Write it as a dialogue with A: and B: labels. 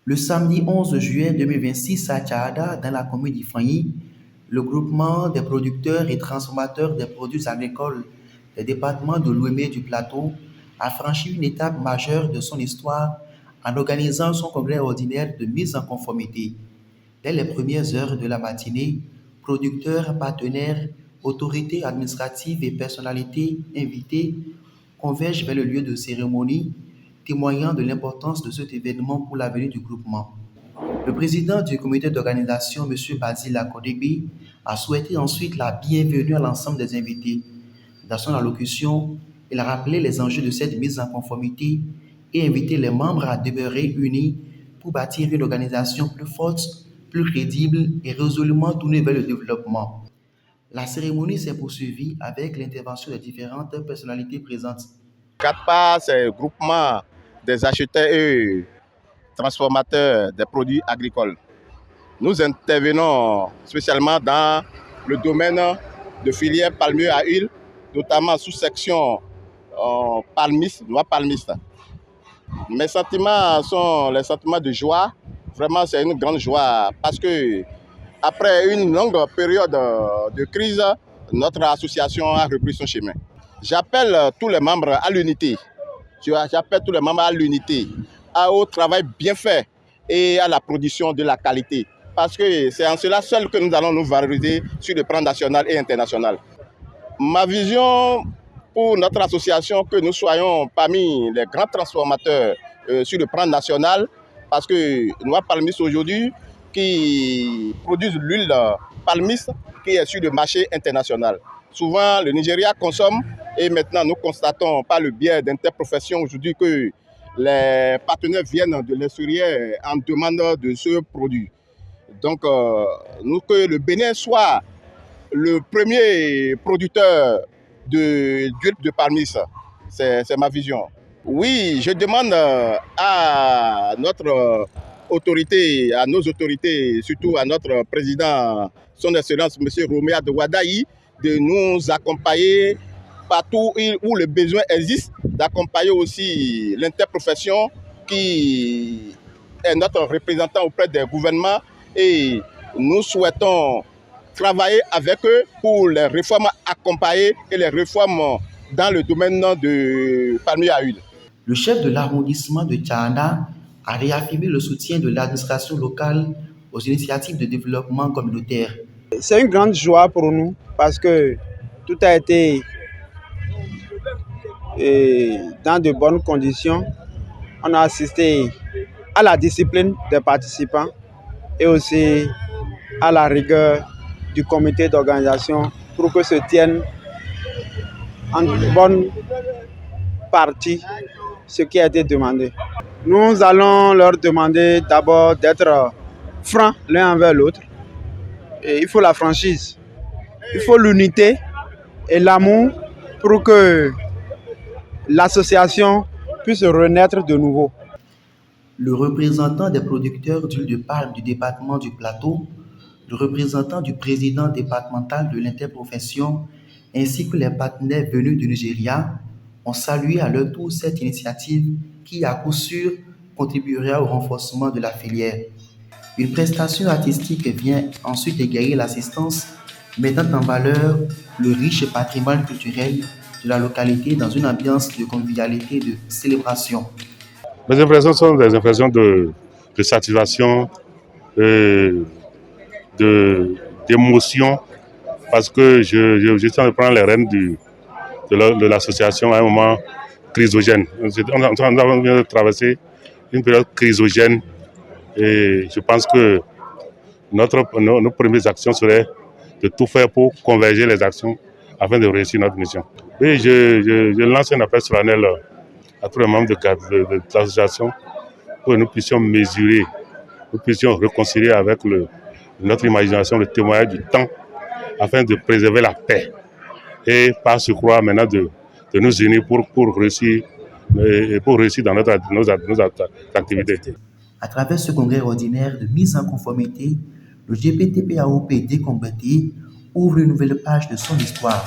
A: Le samedi 11 juillet 2026 à Tchada, dans la commune d'Ifranyi, le groupement des producteurs et transformateurs des produits agricoles des départements de l'Ouémé et du Plateau a franchi une étape majeure de son histoire en organisant son congrès ordinaire de mise en conformité. Dès les premières heures de la matinée, producteurs, partenaires, autorités administratives et personnalités invitées convergent vers le lieu de cérémonie, témoignant de l'importance de cet événement pour l'avenir du groupement. Le président du comité d'organisation, M. Basile Akodegbe, a souhaité ensuite la bienvenue à l'ensemble des invités. Dans son allocution, il a rappelé les enjeux de cette mise en conformité et invité les membres à demeurer unis pour bâtir une organisation plus forte, plus crédible et résolument tournée vers le développement. La cérémonie s'est poursuivie avec l'intervention des différentes personnalités présentes.
B: CATPA, c'est le groupement des acheteurs et transformateurs des produits agricoles. Nous intervenons spécialement dans le domaine de filière palmier à huile, notamment sous-section palmiste, noix palmiste. Mes sentiments sont les sentiments de joie. Vraiment, c'est une grande joie parce que après une longue période de crise, notre association a repris son chemin. J'appelle tous les membres à l'unité. J'appelle tous les membres à l'unité, au travail bien fait et à la production de la qualité. Parce que c'est en cela seul que nous allons nous valoriser sur le plan national et international. Ma vision pour notre association, que nous soyons parmi les grands transformateurs sur le plan national, parce que nous avons palmiste aujourd'hui qui produisent l'huile palmiste qui est sur le marché international. Souvent, le Nigeria consomme et maintenant nous constatons par le biais d'interprofessions aujourd'hui que les partenaires viennent de l'extérieur en demande de ce produit. Donc, que le Bénin soit le premier producteur d'huile de palmiste, c'est ma vision. Oui, je demande à notre autorité, à nos autorités, surtout à notre président, son Excellence, M. Roméa de Wadaï, de nous accompagner partout où le besoin existe, d'accompagner aussi l'interprofession qui est notre représentant auprès des gouvernements et nous souhaitons travailler avec eux pour les réformes accompagnées et les réformes dans le domaine de palmier à huile.
A: Le chef de l'arrondissement de Tchana a réaffirmé le soutien de l'administration locale aux initiatives de développement communautaire.
C: C'est une grande joie pour nous parce que tout a été dans de bonnes conditions. On a assisté à la discipline des participants et aussi à la rigueur du comité d'organisation pour que se tienne en bonne partie ce qui a été demandé. Nous allons leur demander d'abord d'être francs l'un envers l'autre. Et il faut la franchise, il faut l'unité et l'amour pour que l'association puisse renaître de nouveau.
A: Le représentant des producteurs d'huile de palme du département du Plateau, le représentant du président départemental de l'interprofession, ainsi que les partenaires venus du Nigeria ont salué à leur tour cette initiative qui, à coup sûr, contribuera au renforcement de la filière. Une prestation artistique vient ensuite égayer l'assistance, mettant en valeur le riche patrimoine culturel de la localité dans une ambiance de convivialité et de célébration.
D: Mes impressions sont des impressions de satisfaction, d'émotion, parce que je suis en train de prendre les rênes de l'association à un moment chrysogène. On a traversé une période chrysogène et je pense que nos premières actions seraient de tout faire pour converger les actions afin de réussir notre mission. Oui, je lance un appel solennel à tous les membres de l'association pour que nous puissions mesurer, nous puissions réconcilier avec notre imagination, le témoignage du temps, afin de préserver la paix et par surcroît maintenant de nous unir pour réussir dans nos activités.
A: À travers ce congrès ordinaire de mise en conformité, le GPTPAOP décombatté ouvre une nouvelle page de son histoire.